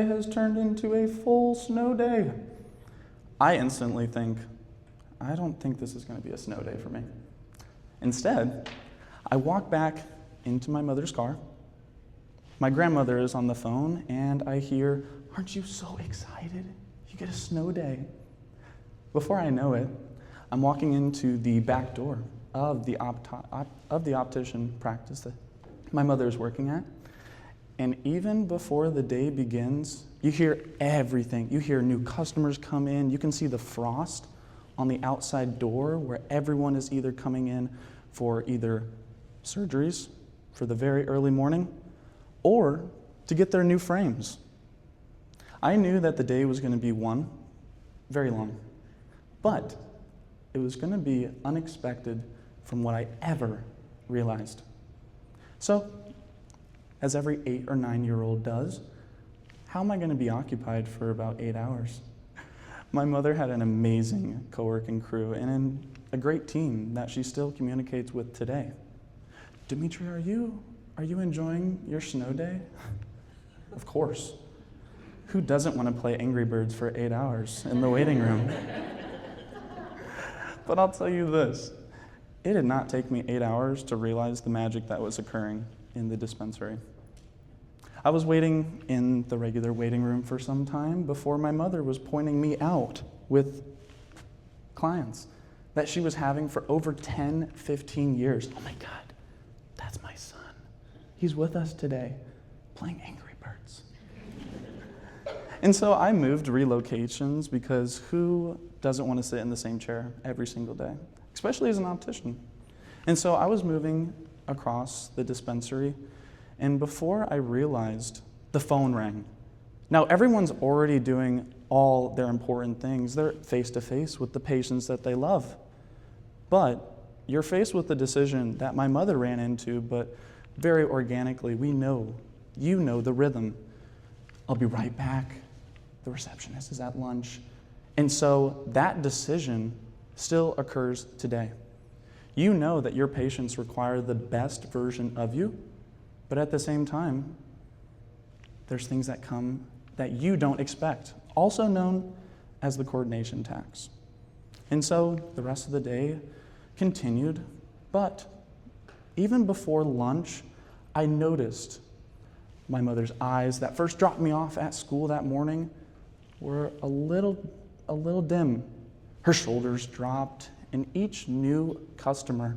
has turned into a full snow day. I instantly think, I don't think this is going to be a snow day for me. Instead, I walk back into my mother's car. My grandmother is on the phone, and I hear, "Aren't you so excited? You get a snow day." Before I know it, I'm walking into the back door of the optician practice that my mother is working at. And even before the day begins, you hear everything. You hear new customers come in. You can see the frost on the outside door where everyone is either coming in for either surgeries for the very early morning or to get their new frames. I knew that the day was going to be one, very long, but it was going to be unexpected from what I ever realized. So, as every 8 or 9-year-old does, how am I going to be occupied for about 8 hours? My mother had an amazing co-working crew and a great team that she still communicates with today. Demetri, are you enjoying your snow day? Of course. Who doesn't want to play Angry Birds for 8 hours in the waiting room? But I'll tell you this, it did not take me 8 hours to realize the magic that was occurring in the dispensary. I was waiting in the regular waiting room for some time before my mother was pointing me out with clients that she was having for over 10, 15 years. Oh my God, that's my son. He's with us today, playing Angry Birds. And so I moved relocations because who doesn't want to sit in the same chair every single day, especially as an optician? And so I was moving across the dispensary, and before I realized, the phone rang. Now everyone's already doing all their important things. They're face-to-face with the patients that they love. But you're faced with the decision that my mother ran into, but very organically, you know the rhythm. I'll be right back. The receptionist is at lunch. And so that decision still occurs today. You know that your patients require the best version of you, but at the same time, there's things that come that you don't expect, also known as the coordination tax. And so the rest of the day continued, but even before lunch, I noticed my mother's eyes that first dropped me off at school that morning were a little dim. Her shoulders dropped, and each new customer,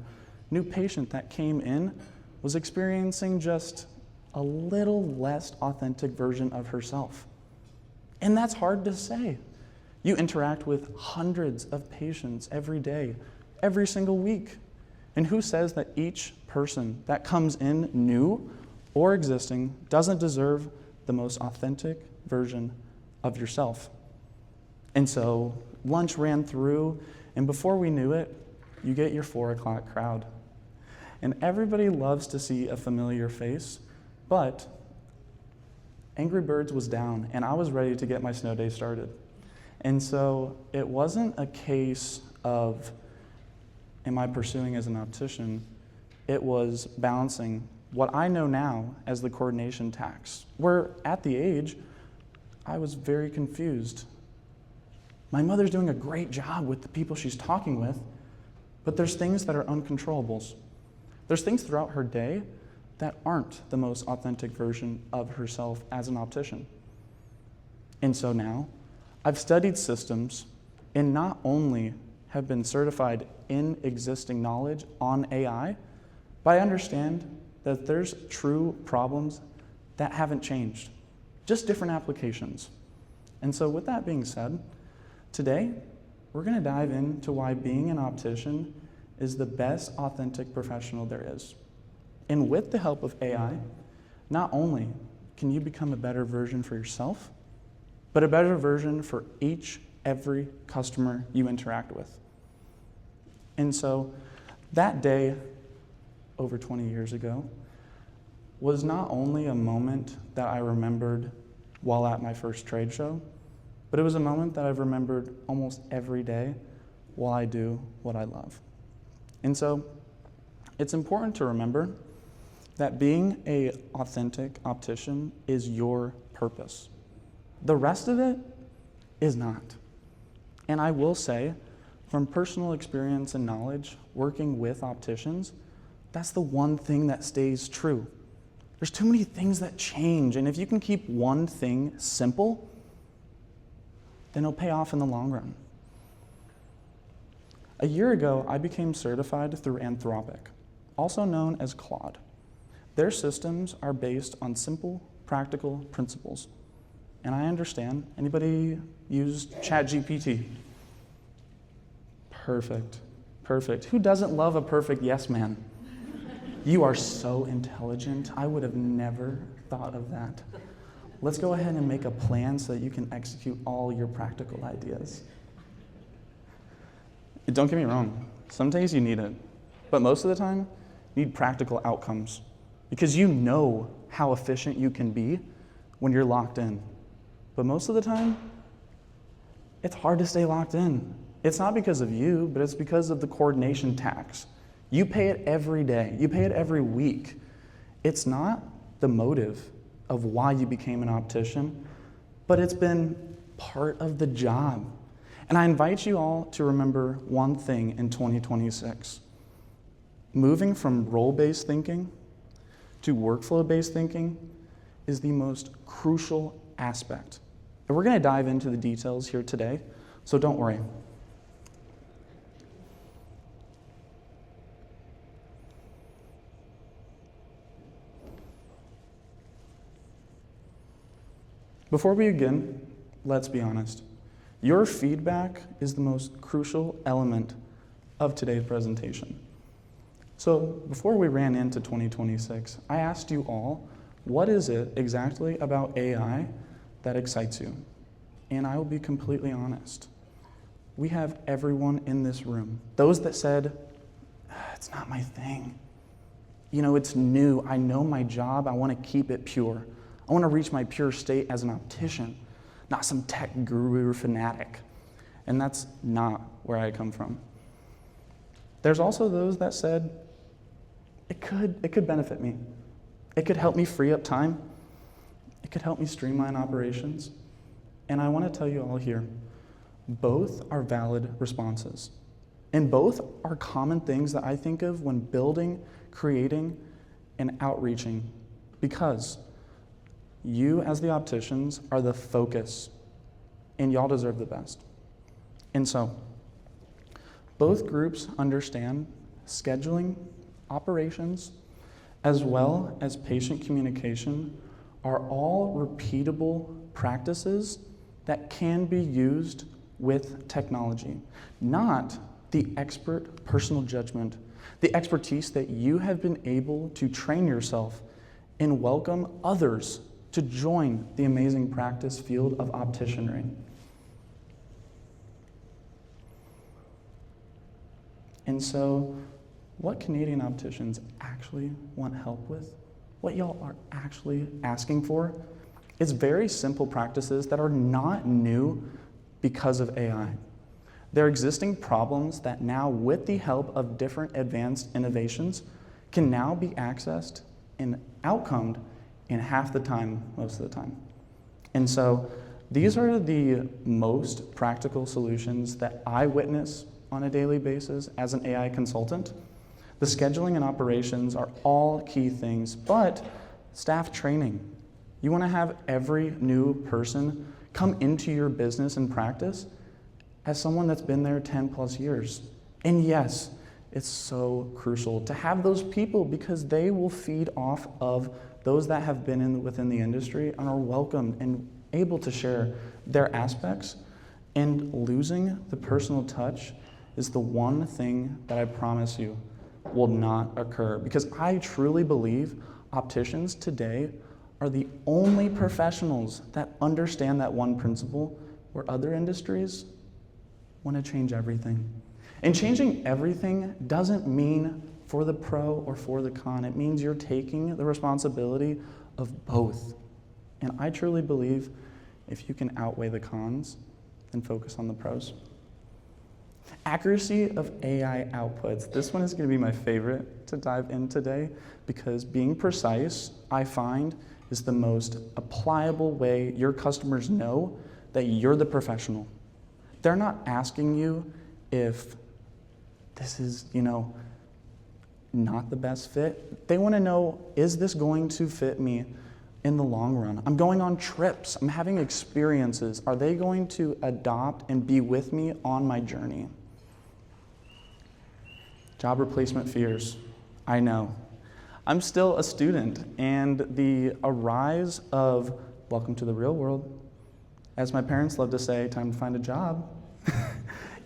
new patient that came in was experiencing just a little less authentic version of herself. And that's hard to say. You interact with hundreds of patients every day, every single week. And who says that each person that comes in new or existing doesn't deserve the most authentic version of yourself? And so lunch ran through, and before we knew it, you get your 4 o'clock crowd. And everybody loves to see a familiar face, but Angry Birds was down, and I was ready to get my snow day started. And so it wasn't a case of, am I pursuing as an optician? It was balancing what I know now as the coordination tax, where at the age, I was very confused. My mother's doing a great job with the people she's talking with, but there's things that are uncontrollables. There's things throughout her day that aren't the most authentic version of herself as an optician. And so now, I've studied systems and not only have been certified in existing knowledge on AI, but I understand that there's true problems that haven't changed, just different applications. And so with that being said, today, we're going to dive into why being an optician is the best authentic professional there is. And with the help of AI, not only can you become a better version for yourself, but a better version for every customer you interact with. And so that day, over 20 years ago, was not only a moment that I remembered while at my first trade show, but it was a moment that I've remembered almost every day while I do what I love. And so it's important to remember that being an authentic optician is your purpose. The rest of it is not. And I will say, from personal experience and knowledge, working with opticians, that's the one thing that stays true. There's too many things that change, and if you can keep one thing simple, then it'll pay off in the long run. A year ago, I became certified through Anthropic, also known as Claude. Their systems are based on simple, practical principles. And I understand. Anybody used ChatGPT? Perfect. Perfect. Who doesn't love a perfect yes man? You are so intelligent. I would have never thought of that. Let's go ahead and make a plan so that you can execute all your practical ideas. Don't get me wrong. Some days you need it. But most of the time, you need practical outcomes. Because you know how efficient you can be when you're locked in. But most of the time, it's hard to stay locked in. It's not because of you, but it's because of the coordination tax. You pay it every day. You pay it every week. It's not the motive of why you became an optician, but it's been part of the job. And I invite you all to remember one thing in 2026. Moving from role-based thinking to workflow-based thinking is the most crucial aspect. And we're going to dive into the details here today, so don't worry. Before we begin, let's be honest. Your feedback is the most crucial element of today's presentation. So before we ran into 2026, I asked you all, what is it exactly about AI that excites you? And I will be completely honest. We have everyone in this room. Those that said, it's not my thing. You know, it's new. I know my job. I want to keep it pure. I want to reach my pure state as an optician, not some tech guru fanatic. And that's not where I come from. There's also those that said, it could benefit me. It could help me free up time. It could help me streamline operations. And I want to tell you all here, both are valid responses. And both are common things that I think of when building, creating, and outreaching, because you as the opticians are the focus, and y'all deserve the best. And so, both groups understand scheduling, operations, as well as patient communication are all repeatable practices that can be used with technology, not the expert personal judgment, the expertise that you have been able to train yourself and welcome others to join the amazing practice field of opticianry. And so, what Canadian opticians actually want help with, what y'all are actually asking for, is very simple practices that are not new because of AI. They're existing problems that now, with the help of different advanced innovations, can now be accessed and outcomed in half the time, most of the time. And so these are the most practical solutions that I witness on a daily basis as an AI consultant. The scheduling and operations are all key things, but staff training. You want to have every new person come into your business and practice as someone that's been there 10 plus years. And yes, it's so crucial to have those people because they will feed off of those that have been within the industry and are welcomed and able to share their aspects. And losing the personal touch is the one thing that I promise you will not occur, because I truly believe opticians today are the only professionals that understand that one principle, where other industries want to change everything. And changing everything doesn't mean for the pro or for the con. It means you're taking the responsibility of both. And I truly believe if you can outweigh the cons, then focus on the pros. Accuracy of AI outputs. This one is going to be my favorite to dive in today, because being precise, I find, is the most applicable way your customers know that you're the professional. They're not asking you if this is, not the best fit. They want to know, is this going to fit me in the long run? I'm going on trips. I'm having experiences. Are they going to adopt and be with me on my journey? Job replacement fears. I know. I'm still a student, and the arise of welcome to the real world, as my parents love to say, time to find a job.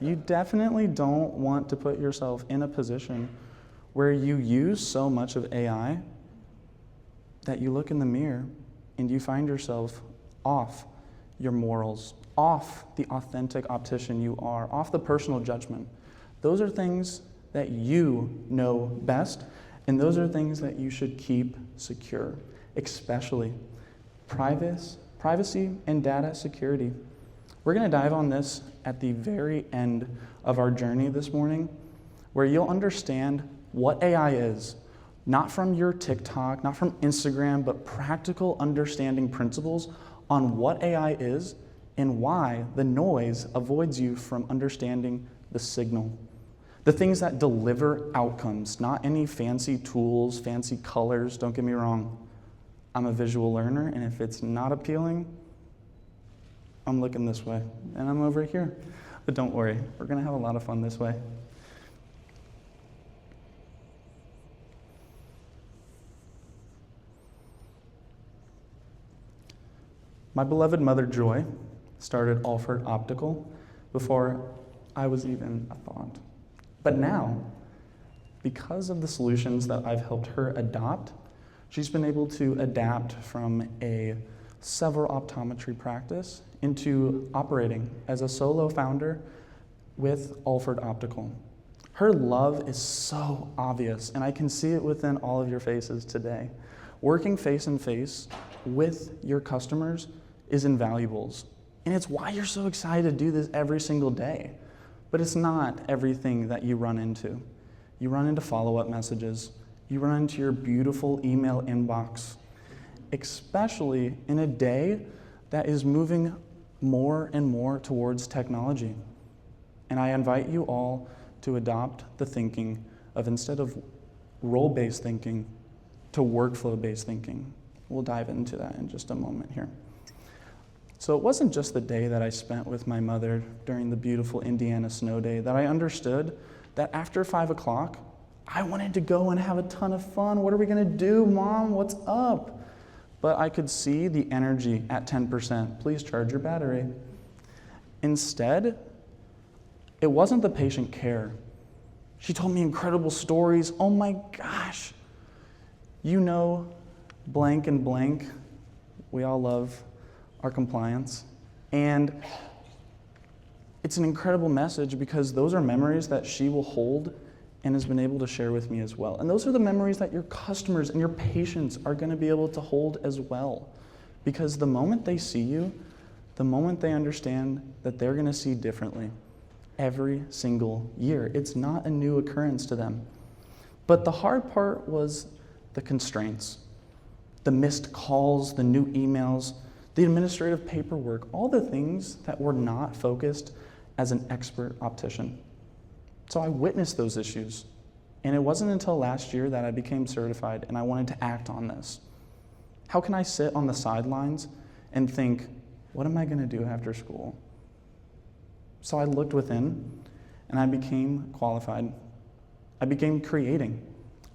You definitely don't want to put yourself in a position where you use so much of AI that you look in the mirror and you find yourself off your morals, off the authentic optician you are, off the personal judgment. Those are things that you know best, and those are things that you should keep secure, especially privacy and data security. We're going to dive on this at the very end of our journey this morning, where you'll understand what AI is, not from your TikTok, not from Instagram, but practical understanding principles on what AI is and why the noise avoids you from understanding the signal. The things that deliver outcomes, not any fancy tools, fancy colors. Don't get me wrong. I'm a visual learner, and if it's not appealing, I'm looking this way, and I'm over here. But don't worry, we're going to have a lot of fun this way. My beloved mother, Joy, started Alford Optical before I was even a thought. But now, because of the solutions that I've helped her adopt, she's been able to adapt from a several optometry practice into operating as a solo founder with Alford Optical. Her love is so obvious, and I can see it within all of your faces today. Working face and face with your customers is invaluable, and it's why you're so excited to do this every single day. But it's not everything that you run into. You run into follow-up messages. You run into your beautiful email inbox, especially in a day that is moving more and more towards technology. And I invite you all to adopt the thinking of, instead of role-based thinking, to workflow-based thinking. We'll dive into that in just a moment here. So it wasn't just the day that I spent with my mother during the beautiful Indiana snow day that I understood that after 5 o'clock, I wanted to go and have a ton of fun. What are we going to do, Mom? What's up? But I could see the energy at 10%. Please charge your battery. Instead, it wasn't the patient care. She told me incredible stories. Oh my gosh. You know, blank and blank. We all love our compliance. And it's an incredible message because those are memories that she will hold and has been able to share with me as well. And those are the memories that your customers and your patients are going to be able to hold as well. Because the moment they see you, the moment they understand that they're going to see differently every single year. It's not a new occurrence to them. But the hard part was the constraints, the missed calls, the new emails, the administrative paperwork, all the things that were not focused as an expert optician. So I witnessed those issues. And it wasn't until last year that I became certified and I wanted to act on this. How can I sit on the sidelines and think, what am I going to do after school? So I looked within and I became qualified. I began creating.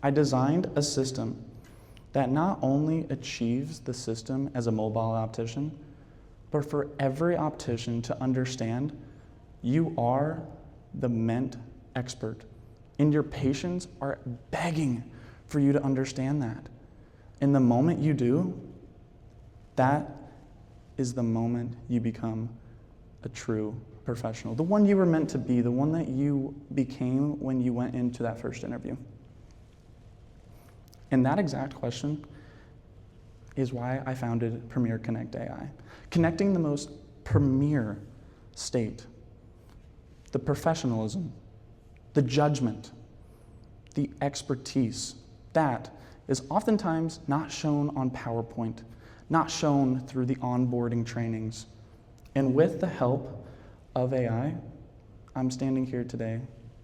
I designed a system that not only achieves the system as a mobile optician, but for every optician to understand you are the meant expert. And your patients are begging for you to understand that. And the moment you do, that is the moment you become a true professional. The one you were meant to be, the one that you became when you went into that first interview. And that exact question is why I founded PremierConnect AI. Connecting the most premier state, the professionalism, the judgment, the expertise, that is oftentimes not shown on PowerPoint, not shown through the onboarding trainings. And with the help of AI, I'm standing here today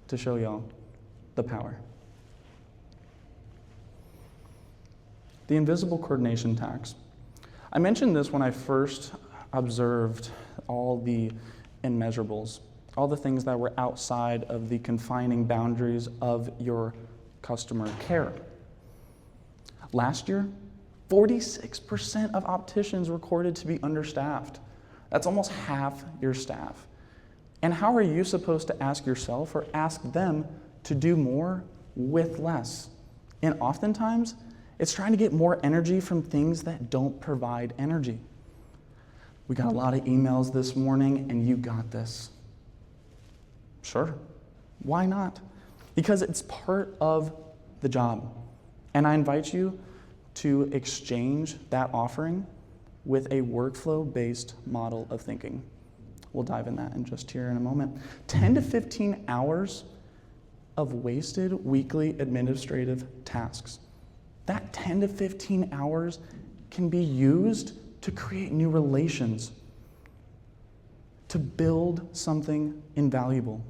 to show y'all the power. The invisible coordination tax. I mentioned this when I first observed all the immeasurables, all the things that were outside of the confining boundaries of your customer care. Last year, 46% of opticians recorded to be understaffed. That's almost half your staff. And how are you supposed to ask yourself or ask them to do more with less? And oftentimes, it's trying to get more energy from things that don't provide energy. We got a lot of emails this morning, and you got this. Sure, why not? Because it's part of the job. And I invite you to exchange that offering with a workflow-based model of thinking. We'll dive in that in just here in a moment. 10 to 15 hours of wasted weekly administrative tasks. That 10 to 15 hours can be used to create new relations, to build something invaluable.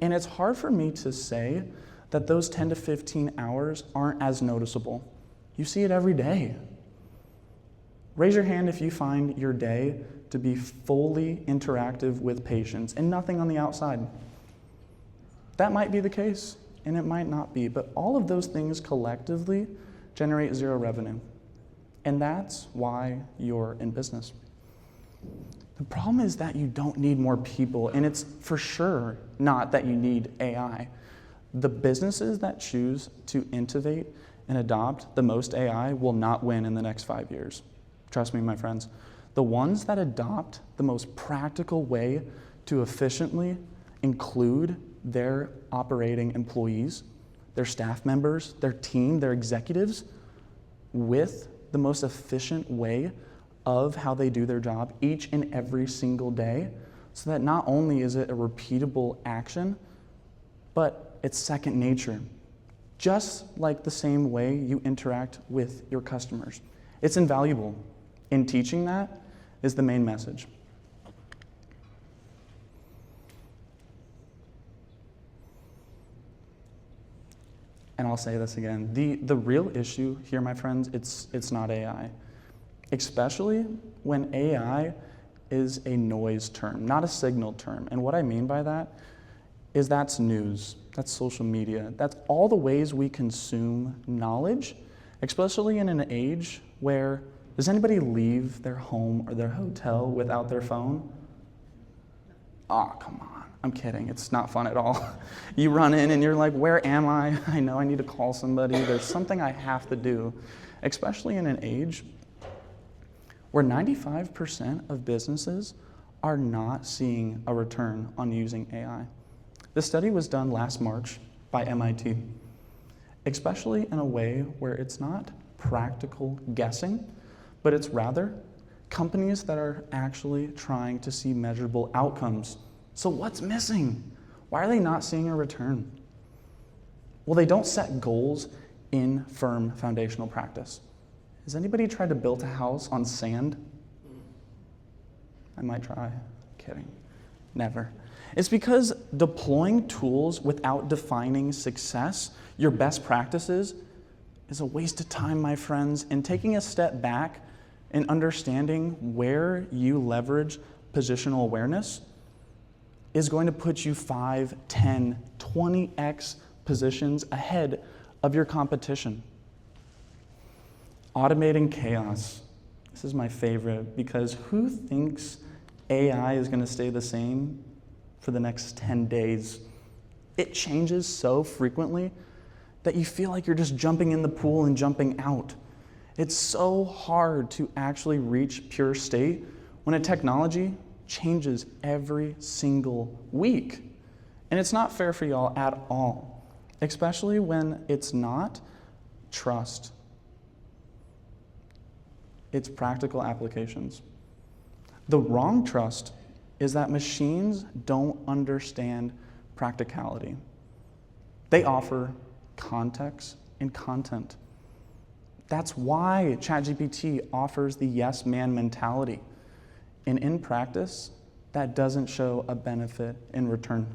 And it's hard for me to say that those 10 to 15 hours aren't as noticeable. You see it every day. Raise your hand if you find your day to be fully interactive with patients and nothing on the outside. That might be the case, and it might not be, but all of those things collectively generate zero revenue. And that's why you're in business. The problem is that you don't need more people, and it's for sure not that you need AI. The businesses that choose to innovate and adopt the most AI will not win in the next 5 years. Trust me, my friends. The ones that adopt the most practical way to efficiently include their operating employees, their staff members, their team, their executives, with the most efficient way of how they do their job each and every single day, so that not only is it a repeatable action, but it's second nature, just like the same way you interact with your customers. It's invaluable. In teaching that is the main message. And I'll say this again, the real issue here, my friends, it's not AI. Especially when AI is a noise term, not a signal term. And what I mean by that is that's news, that's social media, that's all the ways we consume knowledge, especially in an age where, does anybody leave their home or their hotel without their phone? Oh, come on, I'm kidding, it's not fun at all. You run in and you're like, where am I? I know I need to call somebody, there's something I have to do, especially in an age where 95% of businesses are not seeing a return on using AI. This study was done last March by MIT, especially in a way where it's not practical guessing, but it's rather companies that are actually trying to see measurable outcomes. So what's missing? Why are they not seeing a return? Well, they don't set goals in firm foundational practice. Has anybody tried to build a house on sand? I might try. Kidding. Never. It's because deploying tools without defining success, your best practices, is a waste of time, my friends. And taking a step back and understanding where you leverage positional awareness is going to put you 5, 10, 20x positions ahead of your competition. Automating chaos. This is my favorite because who thinks AI is going to stay the same for the next 10 days? It changes so frequently that you feel like you're just jumping in the pool and jumping out. It's so hard to actually reach pure state when a technology changes every single week. And it's not fair for y'all at all, especially when it's not trust. It's practical applications. The wrong trust is that machines don't understand practicality. They offer context and content. That's why ChatGPT offers the yes man mentality. And in practice, that doesn't show a benefit in return.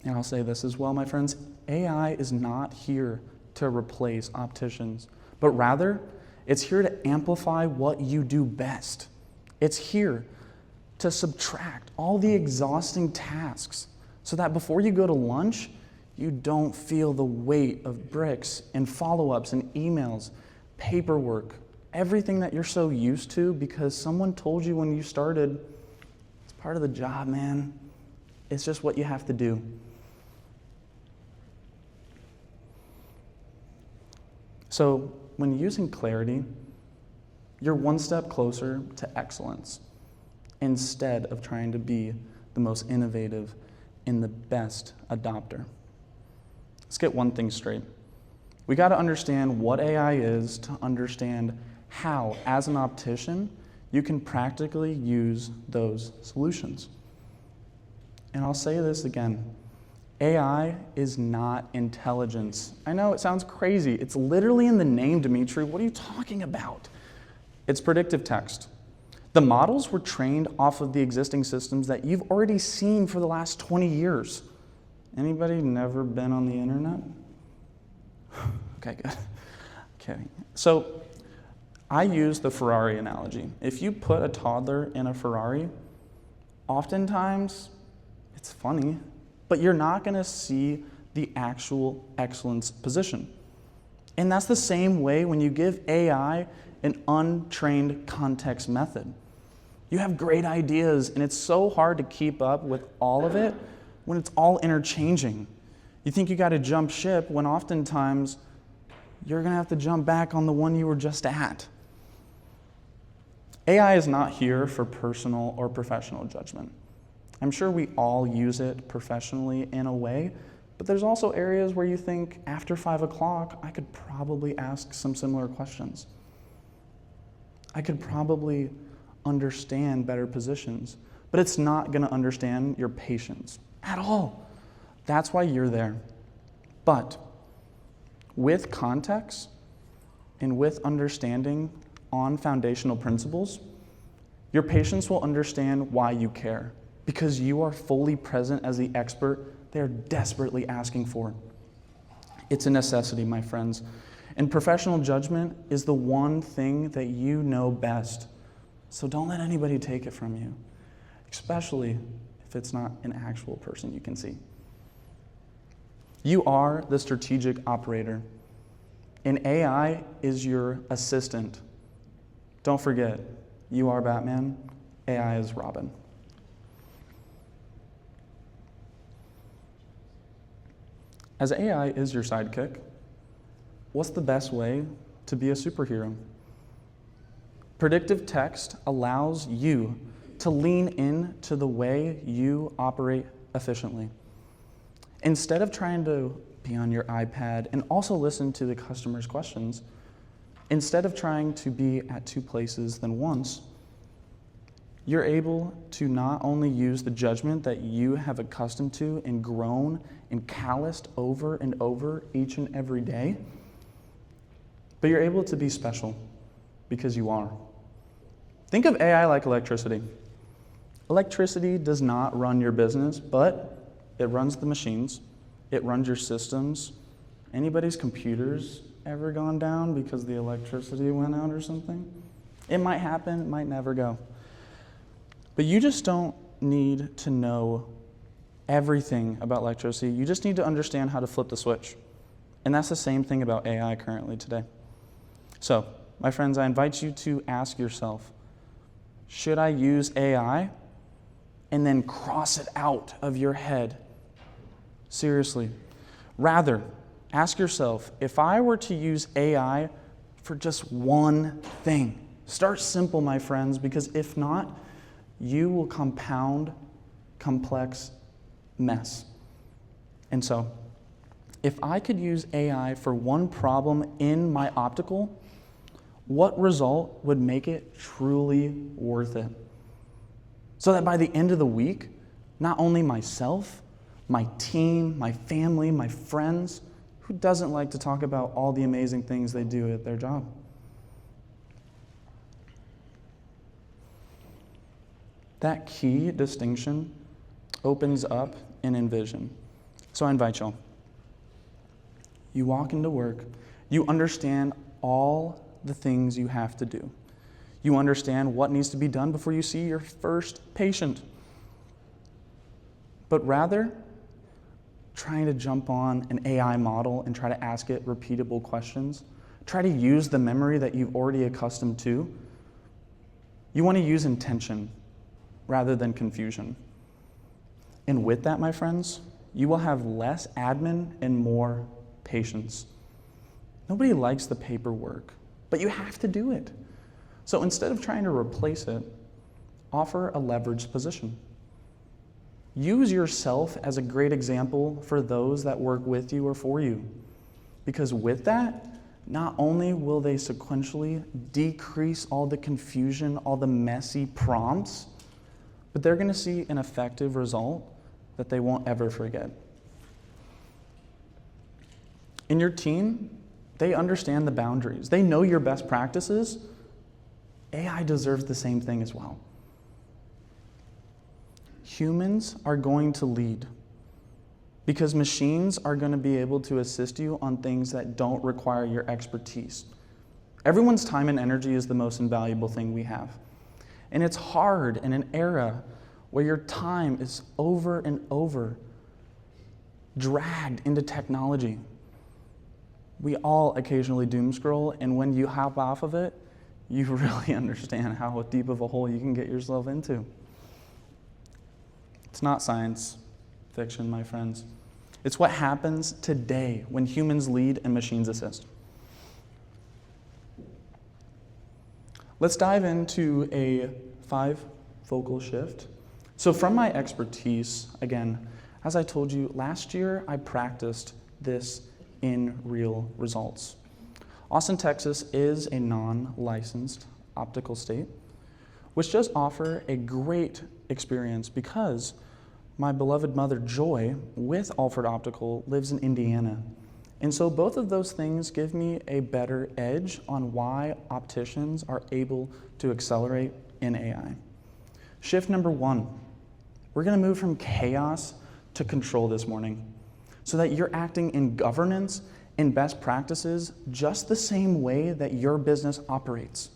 And I'll say this as well, my friends. AI is not here to replace opticians, but rather, it's here to amplify what you do best. It's here to subtract all the exhausting tasks so that before you go to lunch, you don't feel the weight of bricks and follow-ups and emails, paperwork, everything that you're so used to because someone told you when you started, it's part of the job, man. It's just what you have to do. So when using clarity, you're one step closer to excellence instead of trying to be the most innovative and the best adopter. Let's get one thing straight. We got to understand what AI is to understand how, as an optician, you can practically use those solutions. And I'll say this again. AI is not intelligence. I know it sounds crazy. It's literally in the name, Demetri. What are you talking about? It's predictive text. The models were trained off of the existing systems that you've already seen for the last 20 years. Anybody never been on the internet? Okay, good. Kidding. So I use the Ferrari analogy. If you put a toddler in a Ferrari, oftentimes it's funny, but you're not going to see the actual excellence position. And that's the same way when you give AI an untrained context method. You have great ideas, and it's so hard to keep up with all of it when it's all interchanging. You think you got to jump ship when oftentimes you're going to have to jump back on the one you were just at. AI is not here for personal or professional judgment. I'm sure we all use it professionally in a way, but there's also areas where you think, after 5 o'clock, I could probably ask some similar questions. I could probably understand better positions, but it's not going to understand your patience at all. That's why you're there. But with context and with understanding on foundational principles, your patients will understand why you care, because you are fully present as the expert they're desperately asking for. It's a necessity, my friends. And professional judgment is the one thing that you know best. So don't let anybody take it from you, especially if it's not an actual person you can see. You are the strategic operator, and AI is your assistant. Don't forget, you are Batman, AI is Robin. As AI is your sidekick, what's the best way to be a superhero? Predictive text allows you to lean into the way you operate efficiently. Instead of trying to be on your iPad and also listen to the customer's questions, instead of trying to be at 2 places than once, you're able to not only use the judgment that you have accustomed to and grown and calloused over and over each and every day, but you're able to be special because you are. Think of AI like electricity. Electricity does not run your business, but it runs the machines, it runs your systems. Anybody's computers ever gone down because the electricity went out or something? It might happen, it might never go. But you just don't need to know everything about electricity. You just need to understand how to flip the switch. And that's the same thing about AI currently today. So, my friends, I invite you to ask yourself, should I use AI? And then cross it out of your head. Seriously. Rather, ask yourself, if I were to use AI for just one thing, start simple, my friends, because if not, you will compound complex mess. And so, if I could use AI for one problem in my optical, what result would make it truly worth it? So that by the end of the week, not only myself, my team, my family, my friends, Who doesn't like to talk about all the amazing things they do at their job? That key distinction opens up in Envision. So I invite y'all. You walk into work, you understand all the things you have to do. You understand what needs to be done before you see your first patient. But rather, trying to jump on an AI model and try to ask it repeatable questions, try to use the memory that you've already accustomed to, you want to use intention rather than confusion. And with that, my friends, you will have less admin and more patience. Nobody likes the paperwork, but you have to do it. So instead of trying to replace it, offer a leveraged position. Use yourself as a great example for those that work with you or for you. Because with that, not only will they sequentially decrease all the confusion, all the messy prompts, but they're going to see an effective result that they won't ever forget. In your team, they understand the boundaries. They know your best practices. AI deserves the same thing as well. Humans are going to lead because machines are going to be able to assist you on things that don't require your expertise. Everyone's time and energy is the most invaluable thing we have. And it's hard in an era where your time is over and over dragged into technology. We all occasionally doom scroll, and when you hop off of it, you really understand how deep of a hole you can get yourself into. It's not science fiction, my friends. It's what happens today when humans lead and machines assist. Let's dive into a 5-focal shift. So from my expertise, again, as I told you, last year I practiced this in real results. Austin, Texas is a non-licensed optical state, which does offer a great experience because my beloved mother, Joy, with Alfred Optical, lives in Indiana. And so both of those things give me a better edge on why opticians are able to accelerate in AI. Shift number 1, we're going to move from chaos to control this morning so that you're acting in governance and best practices just the same way that your business operates.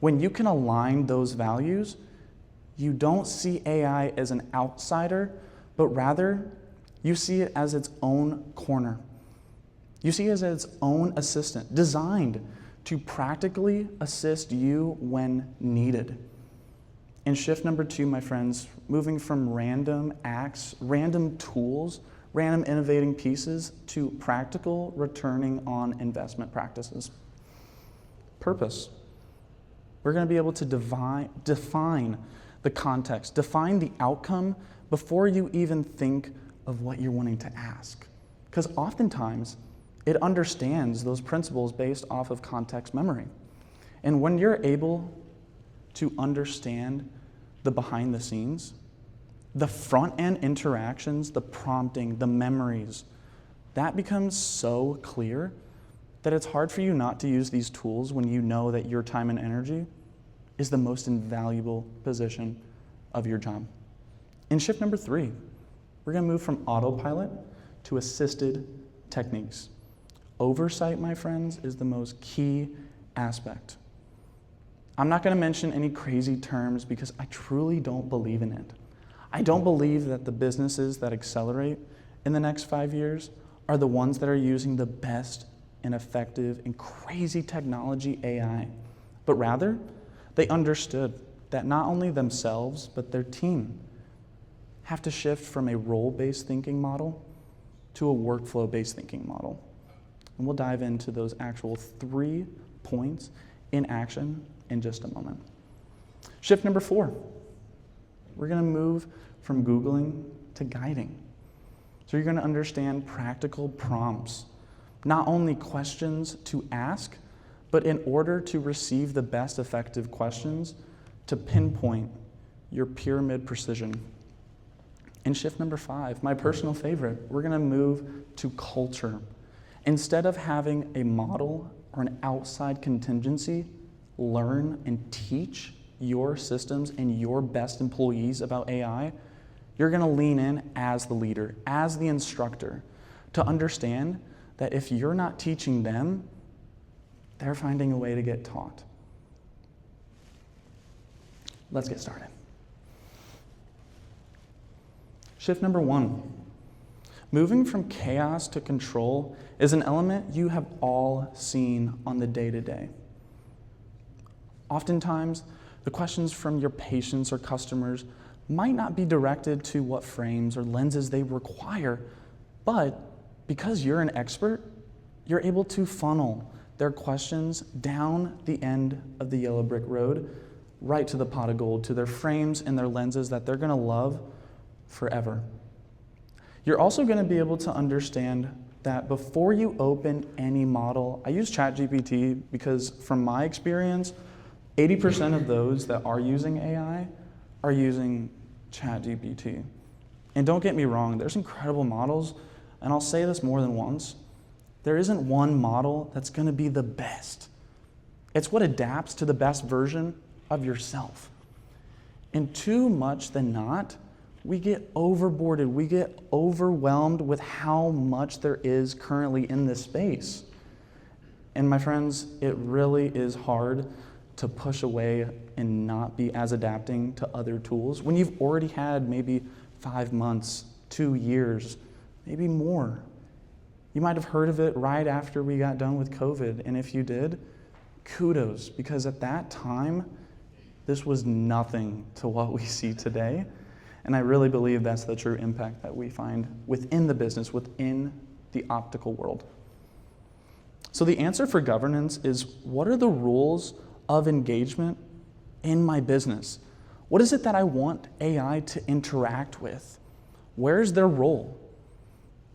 When you can align those values, you don't see AI as an outsider, but rather you see it as its own corner. You see it as its own assistant, designed to practically assist you when needed. And shift number 2, my friends, moving from random acts, random tools, random innovating pieces to practical returning on investment practices. Purpose. We're going to be able to define the context, define the outcome before you even think of what you're wanting to ask. Because oftentimes, it understands those principles based off of context memory. And when you're able to understand the behind the scenes, the front end interactions, the prompting, the memories, that becomes so clear that it's hard for you not to use these tools when you know that your time and energy is the most invaluable position of your job. In shift number 3, we're going to move from autopilot to assisted techniques. Oversight, my friends, is the most key aspect. I'm not going to mention any crazy terms because I truly don't believe in it. I don't believe that the businesses that accelerate in the next 5 years are the ones that are using the best and effective and crazy technology AI, but rather they understood that not only themselves, but their team have to shift from a role-based thinking model to a workflow-based thinking model. And we'll dive into those actual 3 points in action in just a moment. Shift number 4, we're going to move from Googling to guiding. So you're going to understand practical prompts, not only questions to ask, but in order to receive the best effective questions to pinpoint your pyramid precision. In shift number 5, my personal favorite, we're going to move to culture. Instead of having a model or an outside contingency learn and teach your systems and your best employees about AI, you're going to lean in as the leader, as the instructor, to understand that if you're not teaching them, they're finding a way to get taught. Let's get started. Shift number 1. Moving from chaos to control is an element you have all seen on the day-to-day. Oftentimes, the questions from your patients or customers might not be directed to what frames or lenses they require, but because you're an expert, you're able to funnel their questions down the end of the yellow brick road, right to the pot of gold, to their frames and their lenses that they're going to love forever. You're also going to be able to understand that before you open any model, I use ChatGPT because from my experience, 80% of those that are using AI are using ChatGPT. And don't get me wrong, there's incredible models, and I'll say this more than once, there isn't one model that's going to be the best. It's what adapts to the best version of yourself. And too much than not, we get overboarded, we get overwhelmed with how much there is currently in this space. And my friends, it really is hard to push away and not be as adapting to other tools when you've already had maybe 5 months, 2 years, maybe more. You might have heard of it right after we got done with COVID, and if you did, kudos, because at that time, this was nothing to what we see today. And I really believe that's the true impact that we find within the business, within the optical world. So the answer for governance is, what are the rules of engagement in my business? What is it that I want AI to interact with? Where's their role?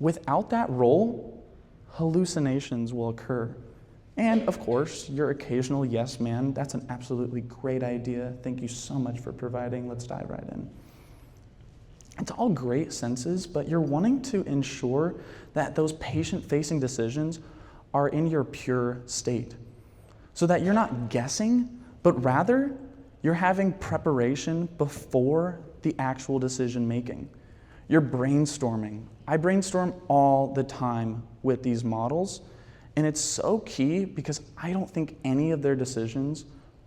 Without that role, hallucinations will occur. And of course, your occasional yes man, that's an absolutely great idea. Thank you so much for providing. Let's dive right in. It's all great senses, but you're wanting to ensure that those patient-facing decisions are in your pure state, so that you're not guessing, but rather you're having preparation before the actual decision making. You're brainstorming. I brainstorm all the time with these models, and it's so key because I don't think any of their decisions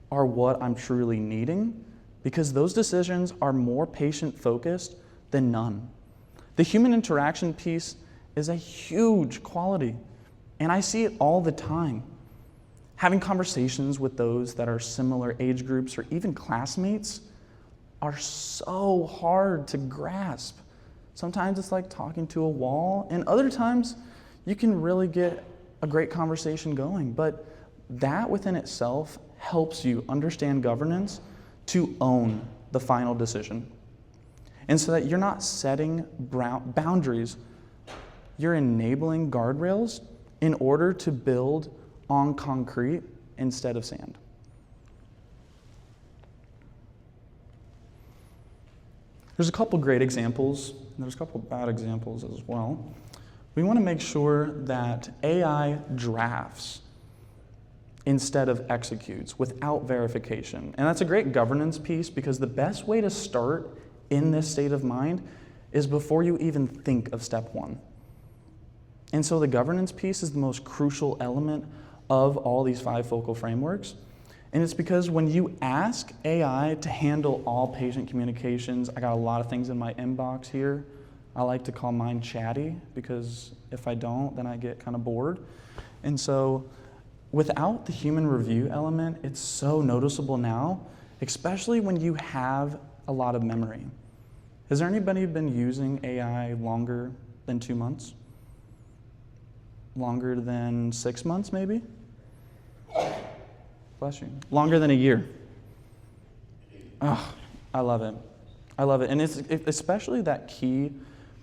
are what I'm truly needing, because those decisions are more patient-focused than none. The human interaction piece is a huge quality, and I see it all the time. Having conversations with those that are similar age groups or even classmates are so hard to grasp. Sometimes it's like talking to a wall, and other times you can really get a great conversation going. But that within itself helps you understand governance to own the final decision. And so that you're not setting boundaries, you're enabling guardrails in order to build on concrete instead of sand. There's a couple great examples, and there's a couple bad examples as well. We want to make sure that AI drafts instead of executes without verification. And that's a great governance piece, because the best way to start in this state of mind is before you even think of step 1. And so the governance piece is the most crucial element of all these 5 focal frameworks. And it's because when you ask AI to handle all patient communications, I got a lot of things in my inbox here. I like to call mine chatty, because if I don't, then I get kind of bored. And so without the human review element, it's so noticeable now, especially when you have a lot of memory. Has there anybody been using AI longer than 2 months? Longer than 6 months, maybe? Bless you. Longer than a year. Oh, I love it. I love it. And it's especially that key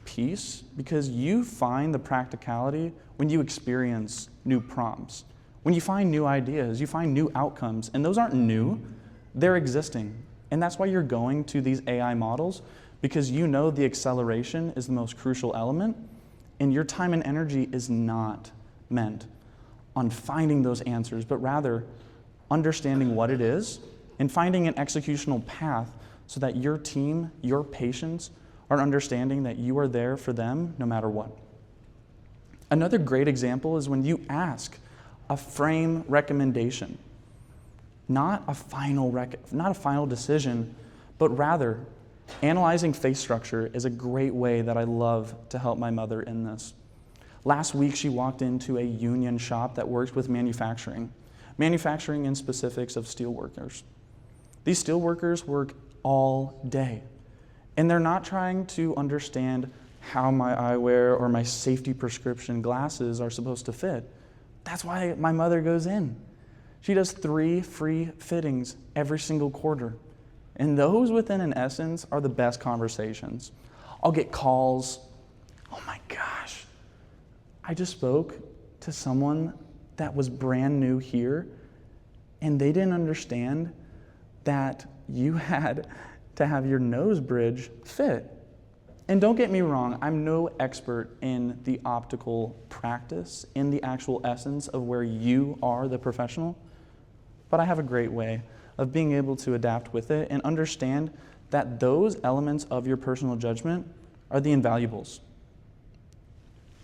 piece, because you find the practicality when you experience new prompts. When you find new ideas, you find new outcomes, and those aren't new, they're existing. And that's why you're going to these AI models, because you know the acceleration is the most crucial element, and your time and energy is not meant on finding those answers, but rather understanding what it is and finding an executional path so that your team, your patients, are understanding that you are there for them no matter what. Another great example is when you ask a frame recommendation, not a final decision, but rather analyzing face structure is a great way that I love to help my mother in this. Last week, she walked into a union shop that works with manufacturing in specifics of steel workers. These steel workers work all day, and they're not trying to understand how my eyewear or my safety prescription glasses are supposed to fit. That's why my mother goes in. She does 3 free fittings every single quarter, and those within an essence are the best conversations. I'll get calls, oh my gosh, I just spoke to someone that was brand new here, and they didn't understand that you had to have your nose bridge fit. And don't get me wrong, I'm no expert in the optical practice, in the actual essence of where you are the professional, but I have a great way of being able to adapt with it and understand that those elements of your personal judgment are the invaluables.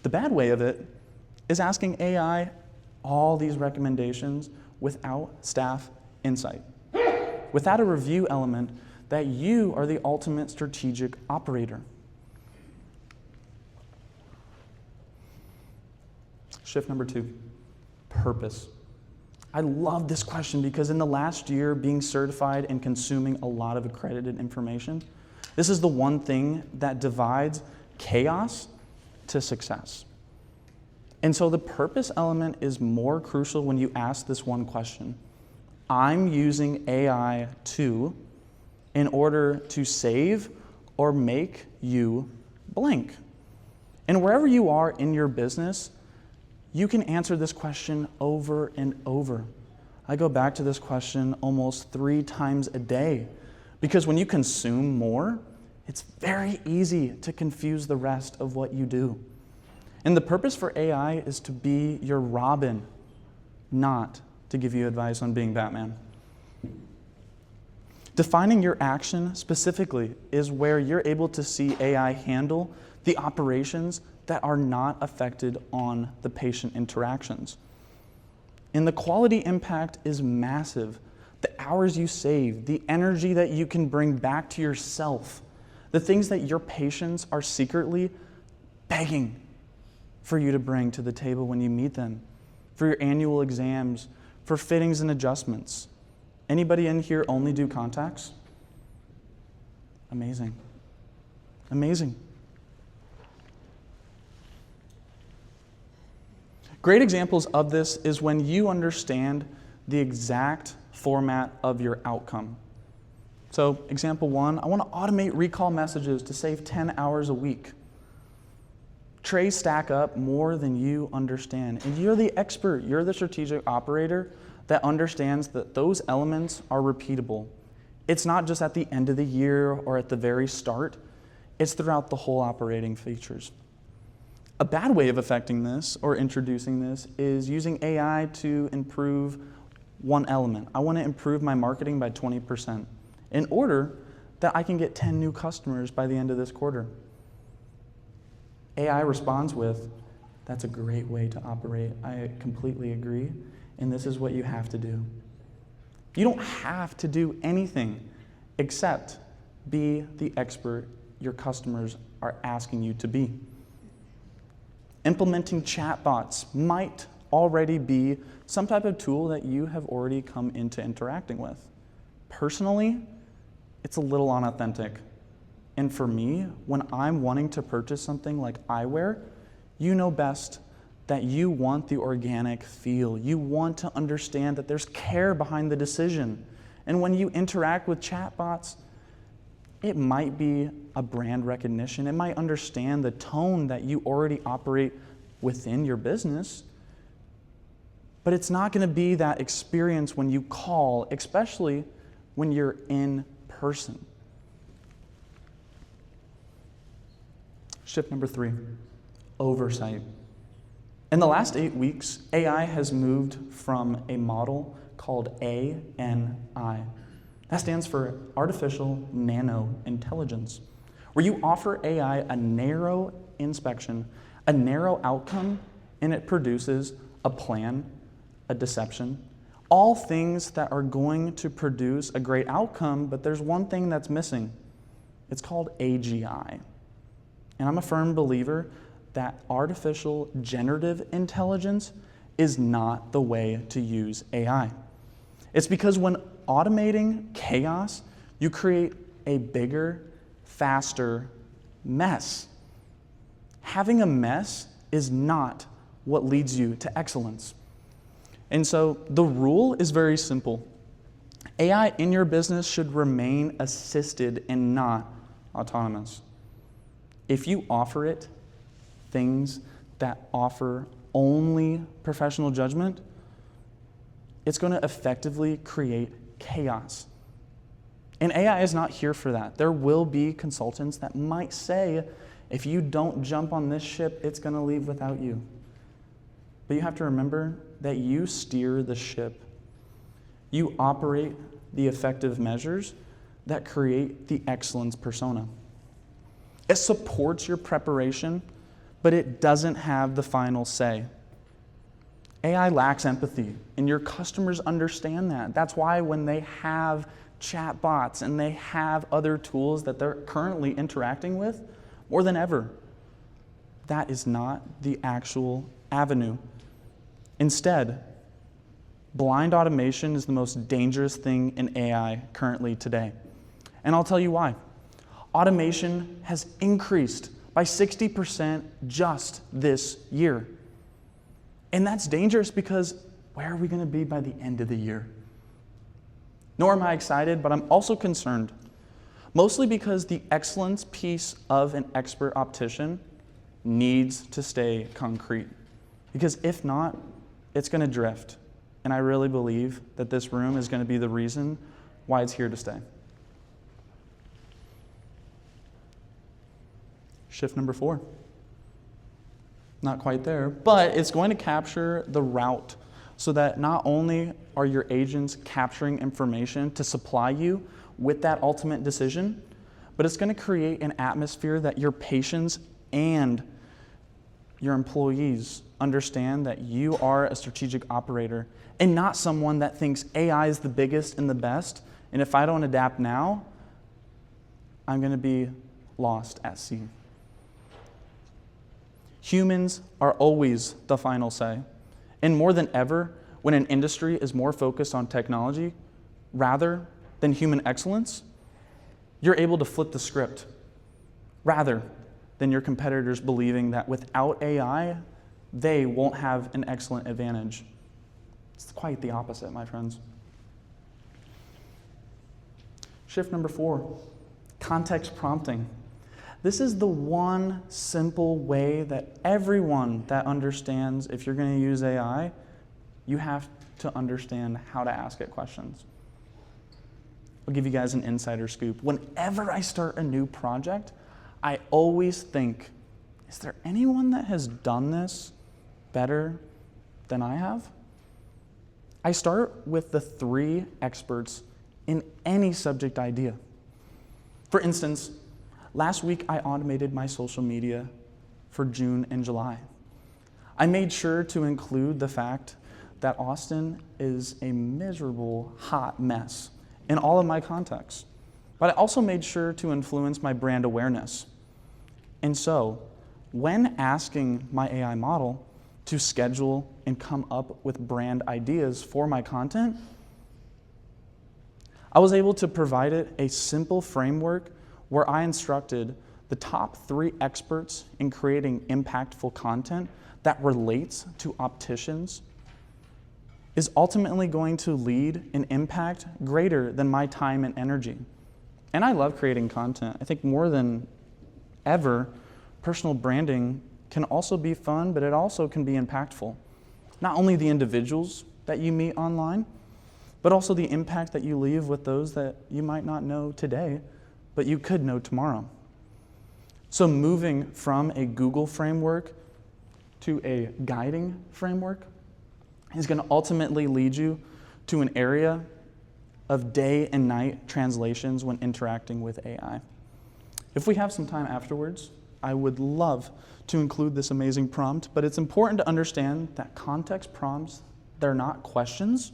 The bad way of it is asking AI all these recommendations without staff insight, without a review element that you are the ultimate strategic operator. Shift number 2, purpose. I love this question because in the last year, being certified and consuming a lot of accredited information, this is the one thing that divides chaos to success. And so the purpose element is more crucial when you ask this one question. I'm using AI in order to save or make you blank. And wherever you are in your business, you can answer this question over and over. I go back to this question almost 3 times a day because when you consume more, it's very easy to confuse the rest of what you do. And the purpose for AI is to be your Robin, not to give you advice on being Batman. Defining your action specifically is where you're able to see AI handle the operations that are not affected on the patient interactions. And the quality impact is massive. The hours you save, the energy that you can bring back to yourself, the things that your patients are secretly begging for you to bring to the table when you meet them, for your annual exams, for fittings and adjustments. Anybody in here only do contacts? Amazing. Amazing. Great examples of this is when you understand the exact format of your outcome. So, example 1, I want to automate recall messages to save 10 hours a week. Trays stack up more than you understand. And you're the expert, you're the strategic operator that understands that those elements are repeatable. It's not just at the end of the year or at the very start, it's throughout the whole operating features. A bad way of affecting this or introducing this is using AI to improve one element. I want to improve my marketing by 20% in order that I can get 10 new customers by the end of this quarter. AI responds with, that's a great way to operate. I completely agree, and this is what you have to do. You don't have to do anything except be the expert your customers are asking you to be. Implementing chatbots might already be some type of tool that you have already come into interacting with. Personally, it's a little unauthentic. And for me, when I'm wanting to purchase something like eyewear, you know best that you want the organic feel. You want to understand that there's care behind the decision. And when you interact with chatbots, it might be a brand recognition. It might understand the tone that you already operate within your business. But it's not going to be that experience when you call, especially when you're in person. Shift number 3, oversight. In the last 8 weeks, AI has moved from a model called ANI. That stands for Artificial Nano Intelligence, where you offer AI a narrow inspection, a narrow outcome, and it produces a plan, a deception, all things that are going to produce a great outcome, but there's one thing that's missing. It's called AGI. And I'm a firm believer that artificial generative intelligence is not the way to use AI. It's because when automating chaos, you create a bigger, faster mess. Having a mess is not what leads you to excellence. And so the rule is very simple. AI in your business should remain assisted and not autonomous. If you offer it things that offer only professional judgment, it's going to effectively create chaos. And AI is not here for that. There will be consultants that might say, if you don't jump on this ship, it's going to leave without you. But you have to remember that you steer the ship. You operate the effective measures that create the excellence persona. It supports your preparation, but it doesn't have the final say. AI lacks empathy, and your customers understand that. That's why when they have chatbots and they have other tools that they're currently interacting with, more than ever, that is not the actual avenue. Instead, blind automation is the most dangerous thing in AI currently today. And I'll tell you why. Automation has increased by 60% just this year. And that's dangerous because where are we going to be by the end of the year? Nor am I excited, but I'm also concerned. Mostly because the excellence piece of an expert optician needs to stay concrete. Because if not, it's going to drift. And I really believe that this room is going to be the reason why it's here to stay. Shift number 4. Not quite there, but it's going to capture the route so that not only are your agents capturing information to supply you with that ultimate decision, but it's going to create an atmosphere that your patients and your employees understand that you are a strategic operator and not someone that thinks AI is the biggest and the best, and if I don't adapt now, I'm going to be lost at sea. Humans are always the final say. And more than ever, when an industry is more focused on technology rather than human excellence, you're able to flip the script rather than your competitors believing that without AI, they won't have an excellent advantage. It's quite the opposite, my friends. Shift number 4, context prompting. This is the one simple way that everyone that understands if you're going to use AI, you have to understand how to ask it questions. I'll give you guys an insider scoop. Whenever I start a new project, I always think, is there anyone that has done this better than I have? I start with the 3 experts in any subject idea. For instance, last week I automated my social media for June and July. I made sure to include the fact that Austin is a miserable, hot mess in all of my contexts. But I also made sure to influence my brand awareness. And so, when asking my AI model to schedule and come up with brand ideas for my content, I was able to provide it a simple framework where I instructed the top 3 experts in creating impactful content that relates to opticians is ultimately going to lead an impact greater than my time and energy. And I love creating content. I think more than ever, personal branding can also be fun, but it also can be impactful. Not only the individuals that you meet online, but also the impact that you leave with those that you might not know today, but you could know tomorrow. So moving from a Google framework to a guiding framework is going to ultimately lead you to an area of day and night translations when interacting with AI. If we have some time afterwards, I would love to include this amazing prompt, but it's important to understand that context prompts, they're not questions,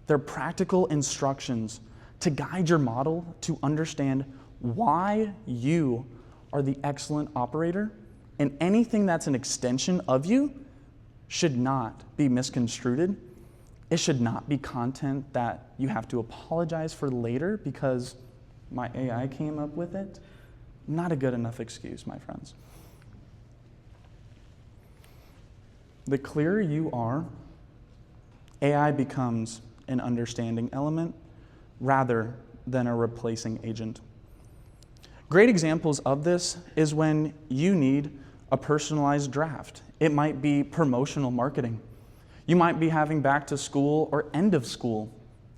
they're practical instructions to guide your model to understand why you are the excellent operator, and anything that's an extension of you should not be misconstrued. It should not be content that you have to apologize for later because my AI came up with it. Not a good enough excuse, my friends. The clearer you are, AI becomes an understanding element rather than a replacing agent. Great examples of this is when you need a personalized draft. It might be promotional marketing. You might be having back to school or end of school.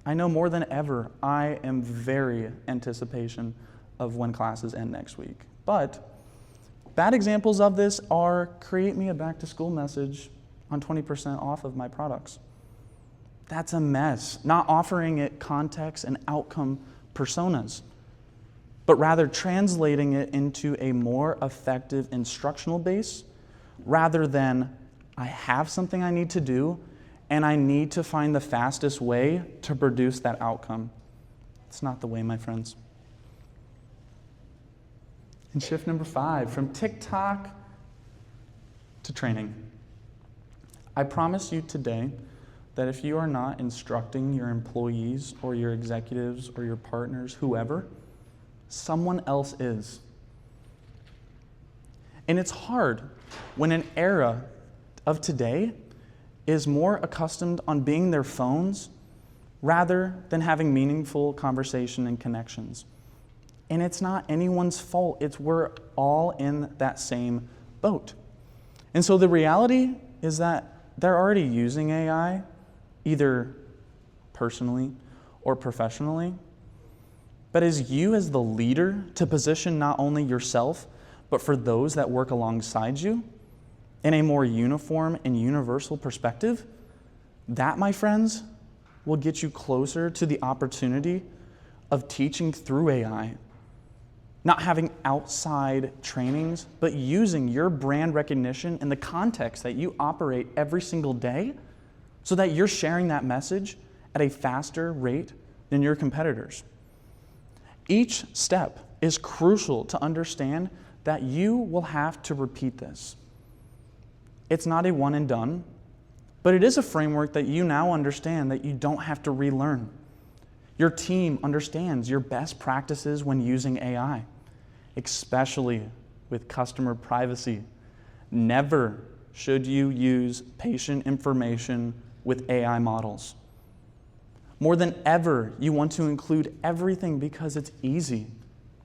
I know more than ever, I am very anticipation of when classes end next week. But bad examples of this are create me a back to school message on 20% off of my products. That's a mess. Not offering it context and outcome personas, but rather translating it into a more effective instructional base rather than I have something I need to do and I need to find the fastest way to produce that outcome. It's not the way, my friends. And shift number 5, from TikTok to training. I promise you today that if you are not instructing your employees or your executives or your partners, whoever, someone else is. And it's hard when an era of today is more accustomed on being their phones rather than having meaningful conversation and connections. And it's not anyone's fault. It's we're all in that same boat. And so the reality is that they're already using AI, either personally or professionally. But as you as the leader to position not only yourself, but for those that work alongside you in a more uniform and universal perspective, that, my friends, will get you closer to the opportunity of teaching through AI. Not having outside trainings, but using your brand recognition in the context that you operate every single day so that you're sharing that message at a faster rate than your competitors. Each step is crucial to understand that you will have to repeat this. It's not a one and done, but it is a framework that you now understand that you don't have to relearn. Your team understands your best practices when using AI, especially with customer privacy. Never should you use patient information with AI models. More than ever, you want to include everything because it's easy.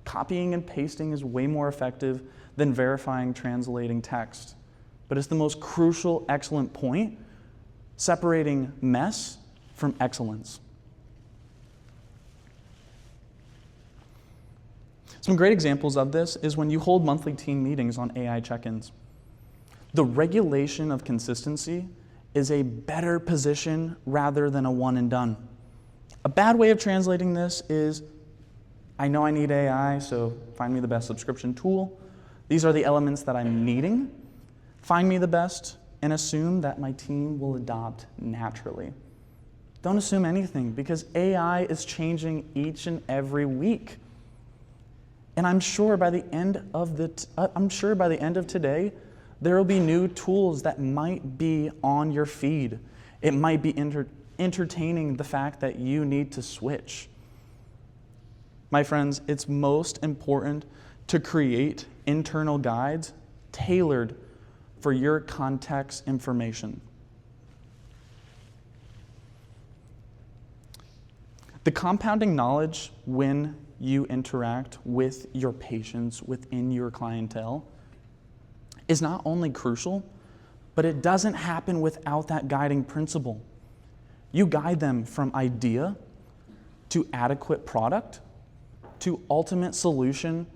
Copying and pasting is way more effective than verifying, translating text. But it's the most crucial, excellent point, separating mess from excellence. Some great examples of this is when you hold monthly team meetings on AI check-ins. The regulation of consistency is a better position rather than a one and done. A bad way of translating this is, I know I need AI, so find me the best subscription tool. These are the elements that I'm needing. Find me the best and assume that my team will adopt naturally. Don't assume anything because AI is changing each and every week. And I'm sure by the end of today, there will be new tools that might be on your feed. It might be entertaining the fact that you need to switch. My friends, it's most important to create internal guides tailored for your context information. The compounding knowledge when you interact with your patients within your clientele is not only crucial, but it doesn't happen without that guiding principle. You guide them from idea to adequate product to ultimate solution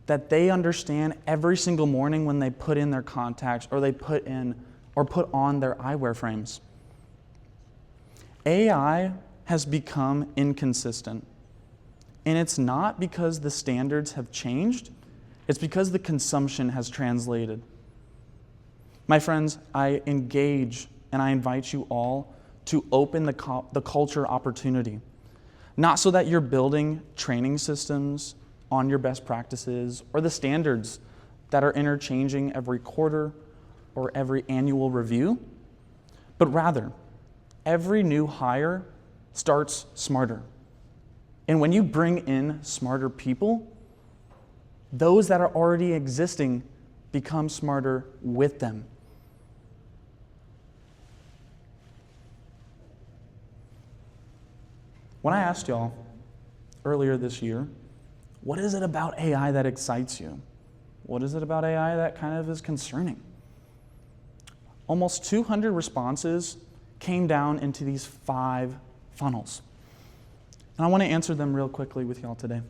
that they understand every single morning when they put in their contacts or they put on their eyewear frames. AI has become inconsistent. And it's not because the standards have changed, it's because the consumption has translated. My friends, I engage and I invite you all to open the culture opportunity. Not so that you're building training systems on your best practices or the standards that are interchanging every quarter or every annual review, but rather, every new hire starts smarter. And when you bring in smarter people, those that are already existing become smarter with them. When I asked y'all earlier this year, what is it about AI that excites you? What is it about AI that kind of is concerning? Almost 200 responses came down into these 5 funnels. And I want to answer them real quickly with y'all today.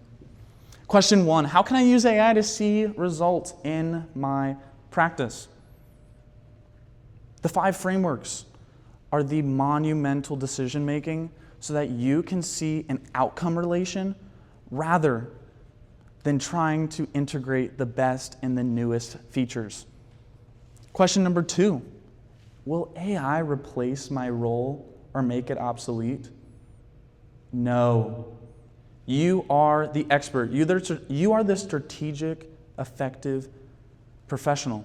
Question 1, how can I use AI to see results in my practice? The 5 frameworks are the monumental decision making so that you can see an outcome relation rather than trying to integrate the best and the newest features. Question number 2, will AI replace my role or make it obsolete? No. You are the expert. You are the strategic, effective professional.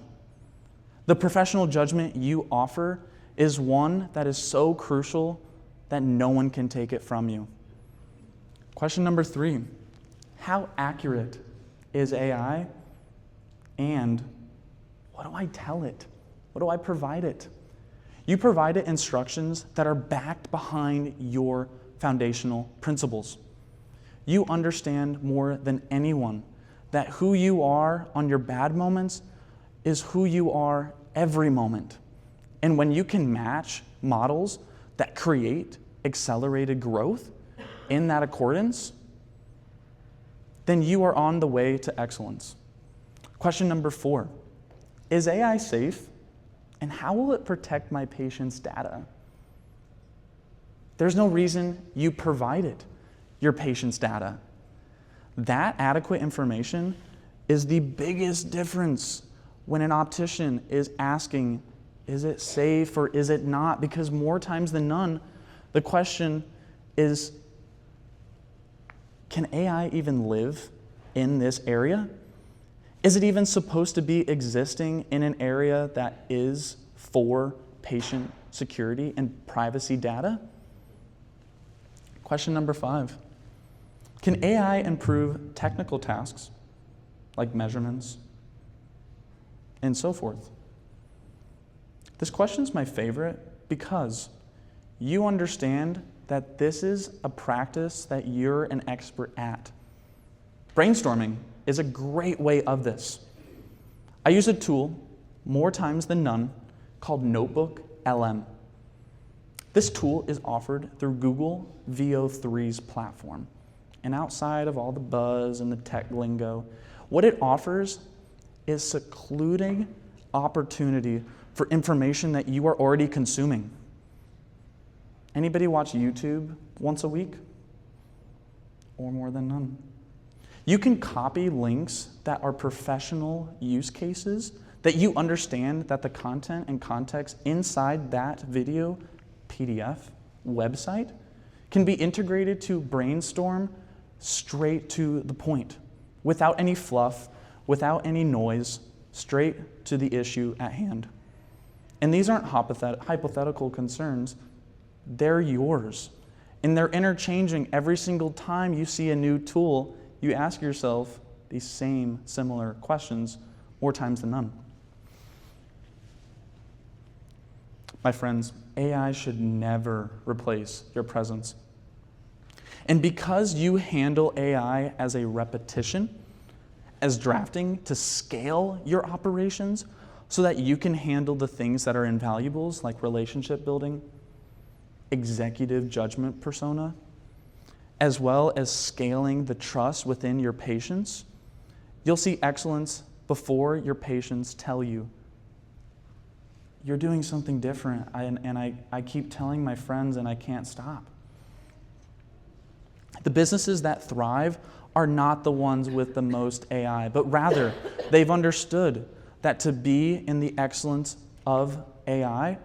The professional judgment you offer is one that is so crucial that no one can take it from you. Question number 3, how accurate is AI? And what do I tell it? What do I provide it? You provide it instructions that are backed behind your foundational principles. You understand more than anyone that who you are on your bad moments is who you are every moment. And when you can match models that create accelerated growth in that accordance, then you are on the way to excellence. Question number 4, is AI safe? And how will it protect my patient's data? There's no reason you provided your patient's data. That adequate information is the biggest difference when an optician is asking, is it safe or is it not? Because more times than none, the question is, can AI even live in this area? Is it even supposed to be existing in an area that is for patient security and privacy data? Question number 5. Can AI improve technical tasks like measurements and so forth? This question is my favorite because you understand that this is a practice that you're an expert at. Brainstorming is a great way of this. I use a tool more times than none called Notebook LM. This tool is offered through Google VO3's platform. And outside of all the buzz and the tech lingo, what it offers is secluding opportunity for information that you are already consuming. Anybody watch YouTube once a week? Or more than none? You can copy links that are professional use cases that you understand that the content and context inside that video, PDF, website can be integrated to brainstorm straight to the point, without any fluff, without any noise, straight to the issue at hand. And these aren't hypothetical concerns, they're yours. And they're interchanging every single time you see a new tool, you ask yourself these same similar questions more times than none. My friends, AI should never replace your presence. And because you handle AI as a repetition, as drafting to scale your operations so that you can handle the things that are invaluables like relationship building, executive judgment persona, as well as scaling the trust within your patients, You'll see excellence before your patients tell you. You're doing something different, and I keep telling my friends and I can't stop. The businesses that thrive are not the ones with the most AI, but rather they've understood that to be in the excellence of AI,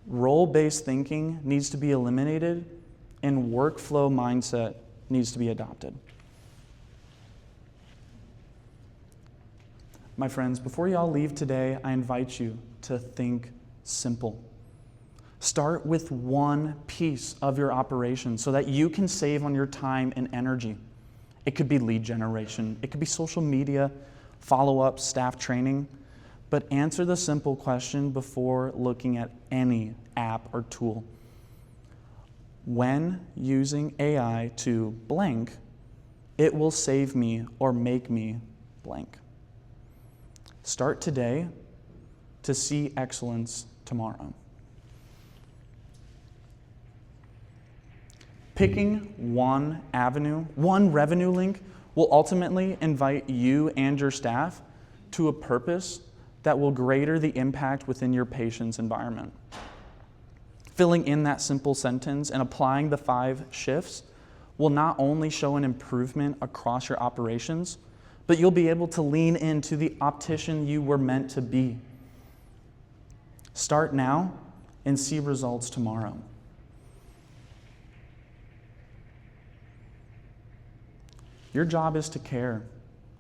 role-based thinking needs to be eliminated and workflow mindset needs to be adopted. My friends, before y'all leave today, I invite you to think simple. Start with one piece of your operation so that you can save on your time and energy. It could be lead generation, it could be social media, follow-up, staff training, but answer the simple question before looking at any app or tool. When using AI to blank, it will save me or make me blank. Start today to see excellence tomorrow. Picking one avenue, one revenue link, will ultimately invite you and your staff to a purpose that will greater the impact within your patient's environment. Filling in that simple sentence and applying the 5 shifts will not only show an improvement across your operations, but you'll be able to lean into the optician you were meant to be. Start now and see results tomorrow. Your job is to care,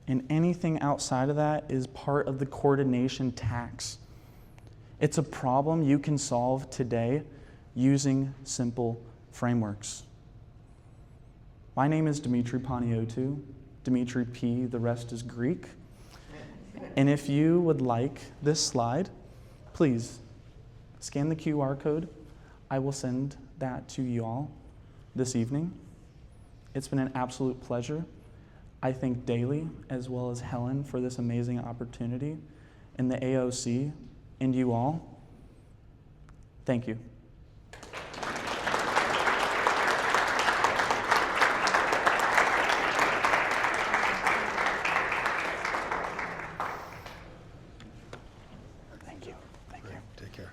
and anything outside of that is part of the coordination tax. It's a problem you can solve today using simple frameworks. My name is Demetri Panagiotou, Demetri P, the rest is Greek. And if you would like this slide, please scan the QR code. I will send that to you all this evening. It's been an absolute pleasure. I thank Daly as well as Helen for this amazing opportunity, and the AOC and you all. Thank you. Thank you. Thank you. Take care.